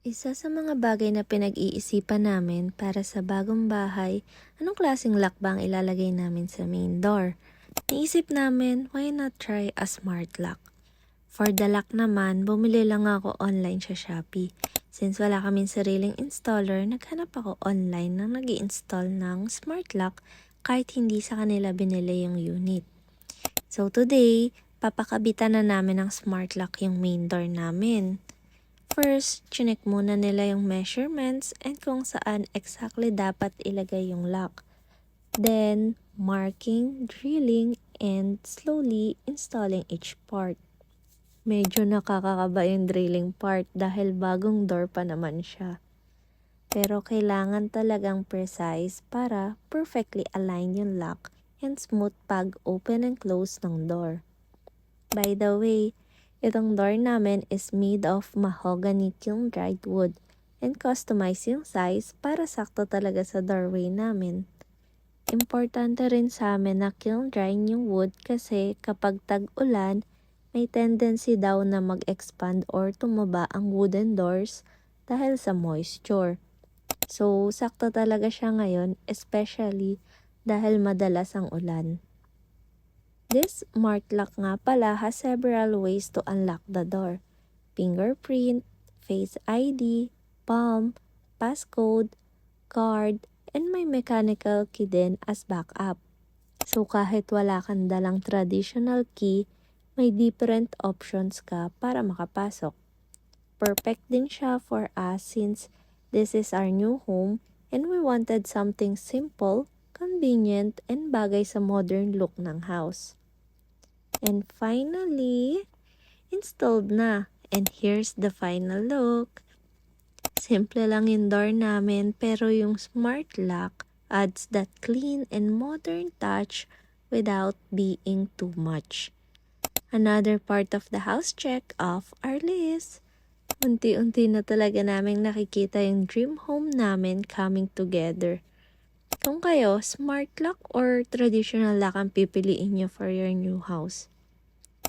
Isa sa mga bagay na pinag-iisipan namin para sa bagong bahay, anong klaseng lock ba ang ilalagay namin sa main door? Naisip namin, why not try a smart lock? For the lock naman, bumili lang ako online sa Shopee. Since wala kaming sariling installer, naghanap ako online na nag-i-install ng smart lock kahit hindi sa kanila binili yung unit. So today, papakabitan na namin ng smart lock yung main door namin. First, chinek muna nila yung measurements and kung saan exactly dapat ilagay yung lock. Then, marking, drilling, and slowly installing each part. Medyo nakakakaba yung drilling part dahil bagong door pa naman siya. Pero kailangan talagang precise para perfectly align yung lock and smooth pag open and close ng door. By the way, itong door namin is made of mahogany kiln-dried wood and customized yung size para sakto talaga sa doorway namin. Importante rin sa amin na kiln-drying yung wood kasi kapag tag-ulan, may tendency daw na mag-expand or tumaba ang wooden doors dahil sa moisture. So, sakto talaga siya ngayon, especially dahil madalas ang ulan. This smart lock nga pala has several ways to unlock the door. Fingerprint, Face ID, palm, passcode, card, and may mechanical key din as backup. So kahit wala kang dalang traditional key, may different options ka para makapasok. Perfect din siya for us since this is our new home and we wanted something simple, convenient, and bagay sa modern look ng house. And finally, installed na. And here's the final look. Simple lang yung door namin pero yung smart lock adds that clean and modern touch without being too much. Another part of the house check off our list. Unti-unti na talaga naming nakikita yung dream home namin coming together. Kung kayo, smart lock or traditional lock ang pipiliin nyo for your new house?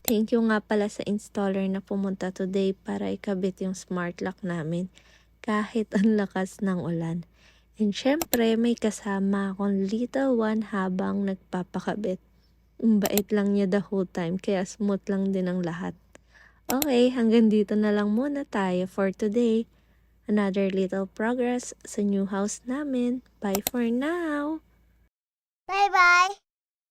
Thank you nga pala sa installer na pumunta today para ikabit yung smart lock namin kahit ang lakas ng ulan. And syempre, may kasama akong little one habang nagpapakabit. Bait lang niya the whole time kaya smooth lang din ang lahat. Okay, hanggang dito na lang muna tayo for today. Another little progress sa new house namin. Bye for now! Bye-bye!